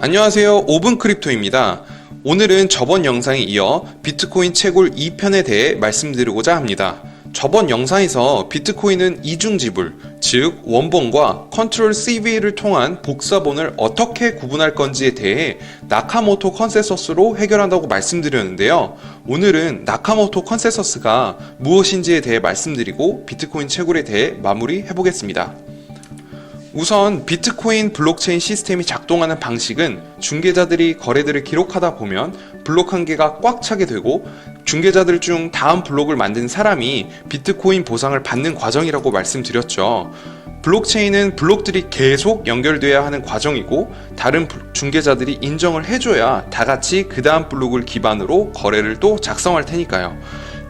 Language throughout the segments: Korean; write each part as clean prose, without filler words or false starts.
안녕하세요. 오븐 크립토입니다. 오늘은 저번 영상에 이어 비트코인 채굴 2편에 대해 말씀드리고자 합니다. 저번 영상에서 비트코인은 이중지불, 즉 원본과 컨트롤 CV를 통한 복사본을 어떻게 구분할 건지에 대해 나카모토 컨센서스로 해결한다고 말씀드렸는데요. 오늘은 나카모토 컨센서스가 무엇인지에 대해 말씀드리고 비트코인 채굴에 대해 마무리해 보겠습니다. 우선 비트코인 블록체인 시스템이 작동하는 방식은 중개자들이 거래들을 기록하다 보면 블록 한 개가 꽉 차게 되고 중개자들 중 다음 블록을 만든 사람이 비트코인 보상을 받는 과정이라고 말씀드렸죠. 블록체인은 블록들이 계속 연결돼야 하는 과정이고 다른 중개자들이 인정을 해줘야 다 같이 그 다음 블록을 기반으로 거래를 또 작성할 테니까요.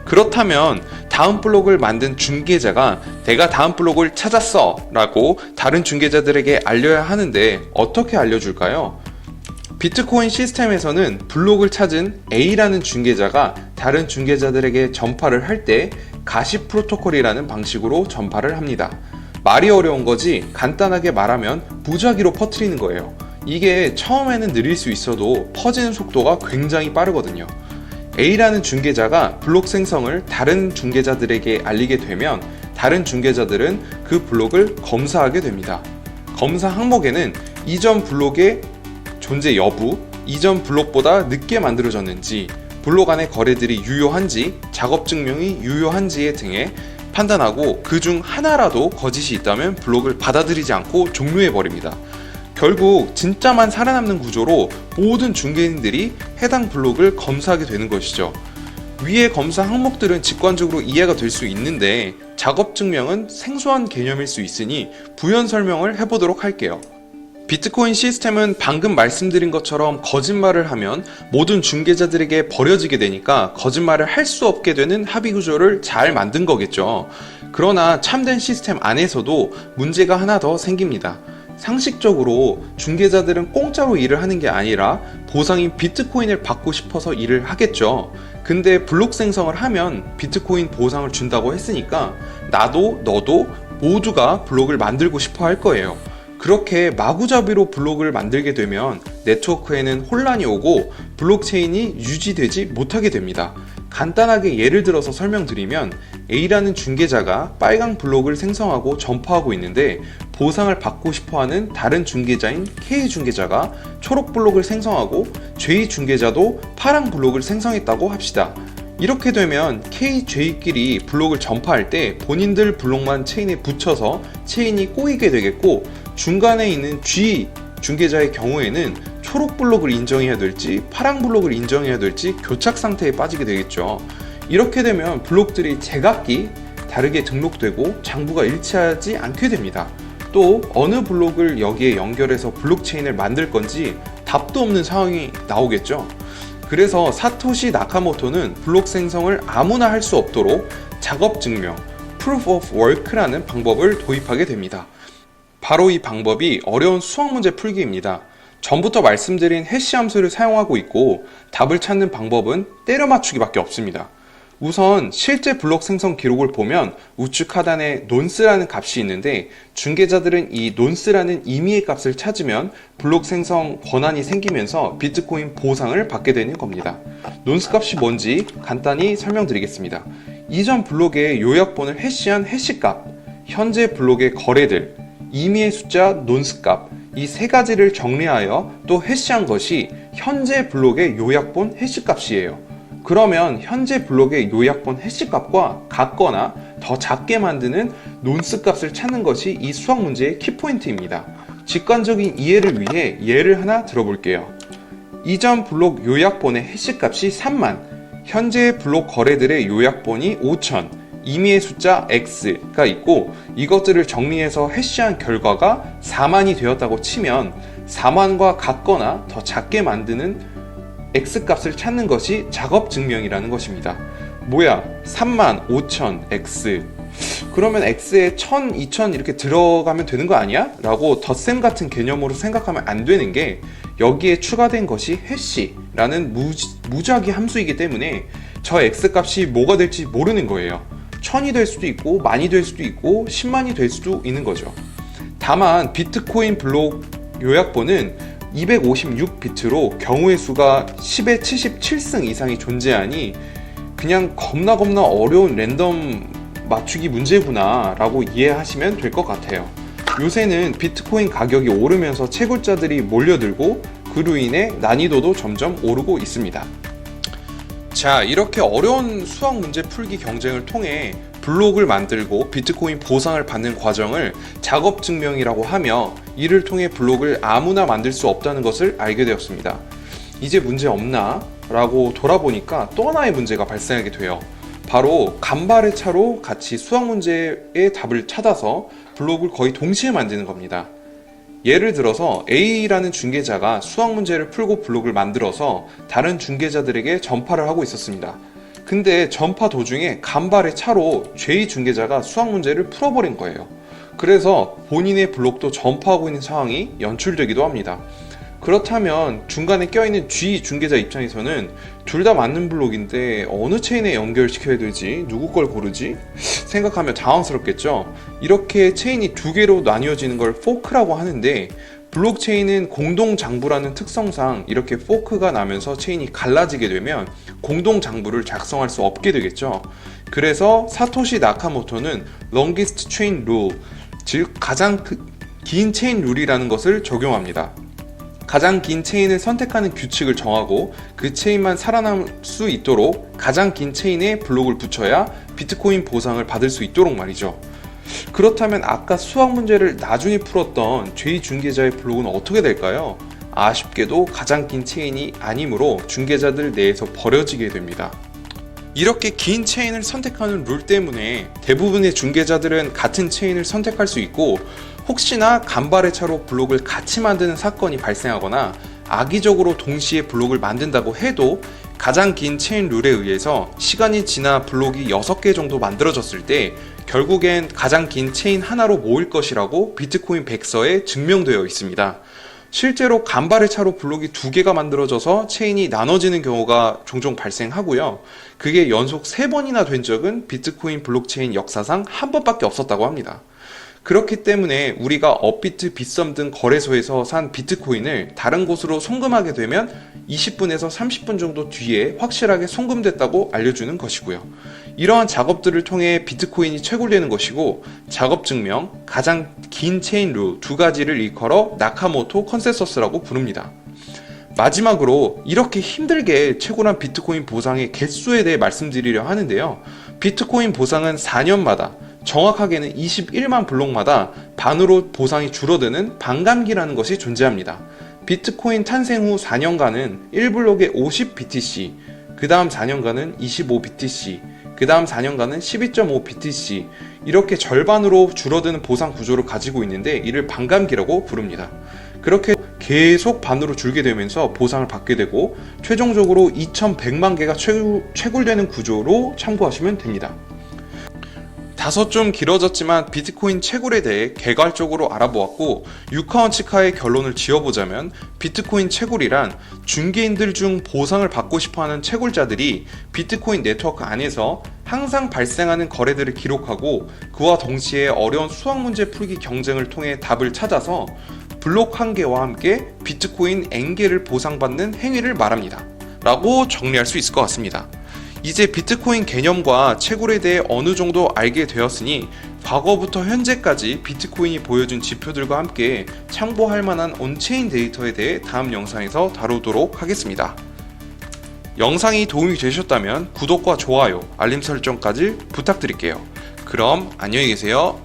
그렇다면 다음 블록을 만든 중개자가 내가 다음 블록을 찾았어 라고 다른 중개자들에게 알려야 하는데 어떻게 알려줄까요? 비트코인 시스템에서는 블록을 찾은 A라는 중개자가 다른 중개자들에게 전파를 할 때 가시 프로토콜이라는 방식으로 전파를 합니다. 말이 어려운 거지 간단하게 말하면 무작위로 퍼뜨리는 거예요. 이게 처음에는 느릴 수 있어도 퍼지는 속도가 굉장히 빠르거든요. A라는 중개자가 블록 생성을 다른 중개자들에게 알리게 되면 다른 중개자들은 그 블록을 검사하게 됩니다. 검사 항목에는 이전 블록의 존재 여부, 이전 블록보다 늦게 만들어졌는지, 블록 안의 거래들이 유효한지, 작업 증명이 유효한지 등에 판단하고 그 중 하나라도 거짓이 있다면 블록을 받아들이지 않고 종료해버립니다. 결국 진짜만 살아남는 구조로 모든 중개인들이 해당 블록을 검사하게 되는 것이죠. 위의 검사 항목들은 직관적으로 이해가 될 수 있는데 작업 증명은 생소한 개념일 수 있으니 부연 설명을 해보도록 할게요. 비트코인 시스템은 방금 말씀드린 것처럼 거짓말을 하면 모든 중개자들에게 버려지게 되니까 거짓말을 할 수 없게 되는 합의 구조를 잘 만든 거겠죠. 그러나 참된 시스템 안에서도 문제가 하나 더 생깁니다. 상식적으로 중개자들은 공짜로 일을 하는 게 아니라 보상인 비트코인을 받고 싶어서 일을 하겠죠. 근데 블록 생성을 하면 비트코인 보상을 준다고 했으니까 나도 너도 모두가 블록을 만들고 싶어 할 거예요. 그렇게 마구잡이로 블록을 만들게 되면 네트워크에는 혼란이 오고 블록체인이 유지되지 못하게 됩니다. 간단하게 예를 들어서 설명드리면 A라는 중개자가 빨강 블록을 생성하고 전파하고 있는데 보상을 받고 싶어하는 다른 중개자인 K 중개자가 초록 블록을 생성하고 J 중개자도 파랑 블록을 생성했다고 합시다. 이렇게 되면 K, J끼리 블록을 전파할 때 본인들 블록만 체인에 붙여서 체인이 꼬이게 되겠고 중간에 있는 G 중개자의 경우에는 초록 블록을 인정해야 될지 파랑 블록을 인정해야 될지 교착 상태에 빠지게 되겠죠. 이렇게 되면 블록들이 제각기 다르게 등록되고 장부가 일치하지 않게 됩니다. 또 어느 블록을 여기에 연결해서 블록체인을 만들 건지 답도 없는 상황이 나오겠죠. 그래서 사토시 나카모토는 블록 생성을 아무나 할 수 없도록 작업 증명, Proof of Work라는 방법을 도입하게 됩니다. 바로 이 방법이 어려운 수학 문제 풀기입니다. 전부터 말씀드린 해시 함수를 사용하고 있고 답을 찾는 방법은 때려 맞추기밖에 없습니다. 우선 실제 블록 생성 기록을 보면 우측 하단에 nonce라는 값이 있는데 중개자들은 이 nonce라는 임의의 값을 찾으면 블록 생성 권한이 생기면서 비트코인 보상을 받게 되는 겁니다. nonce 값이 뭔지 간단히 설명드리겠습니다. 이전 블록의 요약본을 해시한 해시값, 현재 블록의 거래들, 임의의 숫자 nonce 값, 이 세 가지를 정리하여 또 해시한 것이 현재 블록의 요약본 해시값이에요. 그러면 현재 블록의 요약본 해시값과 같거나 더 작게 만드는 nonce 값을 찾는 것이 이 수학 문제의 키포인트입니다. 직관적인 이해를 위해 예를 하나 들어볼게요. 이전 블록 요약본의 해시값이 3만, 현재 블록 거래들의 요약본이 5천, 임의의 숫자 x가 있고 이것들을 정리해서 해시한 결과가 4만이 되었다고 치면 4만과 같거나 더 작게 만드는 x값을 찾는 것이 작업 증명이라는 것입니다. 뭐야 3만, 5천, x 그러면 x에 1000, 2000 이렇게 들어가면 되는 거 아니야? 라고 덧셈 같은 개념으로 생각하면 안 되는 게 여기에 추가된 것이 해시라는 무작위 함수이기 때문에 저 x값이 뭐가 될지 모르는 거예요. 1000이 될 수도 있고 만이 될 수도 있고 10만이 될 수도 있는 거죠. 다만 비트코인 블록 요약본은 256비트로 경우의 수가 10의 77승 이상이 존재하니 그냥 겁나 어려운 랜덤 맞추기 문제구나 라고 이해하시면 될 것 같아요. 요새는 비트코인 가격이 오르면서 채굴자들이 몰려들고 그로 인해 난이도도 점점 오르고 있습니다. 자, 이렇게 어려운 수학 문제 풀기 경쟁을 통해 블록을 만들고 비트코인 보상을 받는 과정을 작업 증명이라고 하며 이를 통해 블록을 아무나 만들 수 없다는 것을 알게 되었습니다. 이제 문제 없나? 라고 돌아보니까 또 하나의 문제가 발생하게 돼요. 바로 간발의 차로 같이 수학 문제의 답을 찾아서 블록을 거의 동시에 만드는 겁니다. 예를 들어서 A라는 중개자가 수학 문제를 풀고 블록을 만들어서 다른 중개자들에게 전파를 하고 있었습니다. 근데 전파 도중에 간발의 차로 J 중개자가 수학 문제를 풀어버린 거예요. 그래서 본인의 블록도 전파하고 있는 상황이 연출되기도 합니다. 그렇다면 중간에 껴있는 G 중개자 입장에서는 둘 다 맞는 블록인데 어느 체인에 연결시켜야 되지? 누구 걸 고르지? 생각하면 당황스럽겠죠? 이렇게 체인이 두 개로 나뉘어지는 걸 포크라고 하는데 블록체인은 공동장부라는 특성상 이렇게 포크가 나면서 체인이 갈라지게 되면 공동장부를 작성할 수 없게 되겠죠. 그래서 사토시 나카모토는 longest chain rule, 즉 가장 긴 체인 룰이라는 것을 적용합니다. 가장 긴 체인을 선택하는 규칙을 정하고 그 체인만 살아남을 수 있도록 가장 긴 체인에 블록을 붙여야 비트코인 보상을 받을 수 있도록 말이죠. 그렇다면 아까 수학 문제를 나중에 풀었던 J 중개자의 블록은 어떻게 될까요? 아쉽게도 가장 긴 체인이 아니므로 중개자들 내에서 버려지게 됩니다. 이렇게 긴 체인을 선택하는 룰 때문에 대부분의 중개자들은 같은 체인을 선택할 수 있고 혹시나 간발의 차로 블록을 같이 만드는 사건이 발생하거나 악의적으로 동시에 블록을 만든다고 해도 가장 긴 체인 룰에 의해서 시간이 지나 블록이 6개 정도 만들어졌을 때 결국엔 가장 긴 체인 하나로 모일 것이라고 비트코인 백서에 증명되어 있습니다. 실제로 간발의 차로 블록이 2개가 만들어져서 체인이 나눠지는 경우가 종종 발생하고요. 그게 연속 3번이나 된 적은 비트코인 블록체인 역사상 한 번밖에 없었다고 합니다. 그렇기 때문에 우리가 업비트, 빗썸 등 거래소에서 산 비트코인을 다른 곳으로 송금하게 되면 20분에서 30분 정도 뒤에 확실하게 송금됐다고 알려주는 것이고요. 이러한 작업들을 통해 비트코인이 채굴되는 것이고 작업 증명, 가장 긴 체인 룰 2가지를 일컬어 나카모토 컨센서스라고 부릅니다. 마지막으로 이렇게 힘들게 채굴한 비트코인 보상의 개수에 대해 말씀드리려 하는데요. 비트코인 보상은 4년마다 정확하게는 21만 블록마다 반으로 보상이 줄어드는 반감기라는 것이 존재합니다. 비트코인 탄생 후 4년간은 1블록에 50BTC, 그 다음 4년간은 25BTC, 그 다음 4년간은 12.5BTC 이렇게 절반으로 줄어드는 보상 구조를 가지고 있는데 이를 반감기라고 부릅니다. 그렇게 계속 반으로 줄게 되면서 보상을 받게 되고 최종적으로 2100만 개가 채굴되는 구조로 참고하시면 됩니다. 다소 좀 길어졌지만 비트코인 채굴에 대해 개괄적으로 알아보았고 유카원치카의 결론을 지어보자면 비트코인 채굴이란 중개인들 중 보상을 받고 싶어하는 채굴자들이 비트코인 네트워크 안에서 항상 발생하는 거래들을 기록하고 그와 동시에 어려운 수학 문제 풀기 경쟁을 통해 답을 찾아서 블록 한 개와 함께 비트코인 N개를 보상받는 행위를 말합니다. 라고 정리할 수 있을 것 같습니다. 이제 비트코인 개념과 채굴에 대해 어느 정도 알게 되었으니 과거부터 현재까지 비트코인이 보여준 지표들과 함께 참고할 만한 온체인 데이터에 대해 다음 영상에서 다루도록 하겠습니다. 영상이 도움이 되셨다면 구독과 좋아요, 알림 설정까지 부탁드릴게요. 그럼 안녕히 계세요.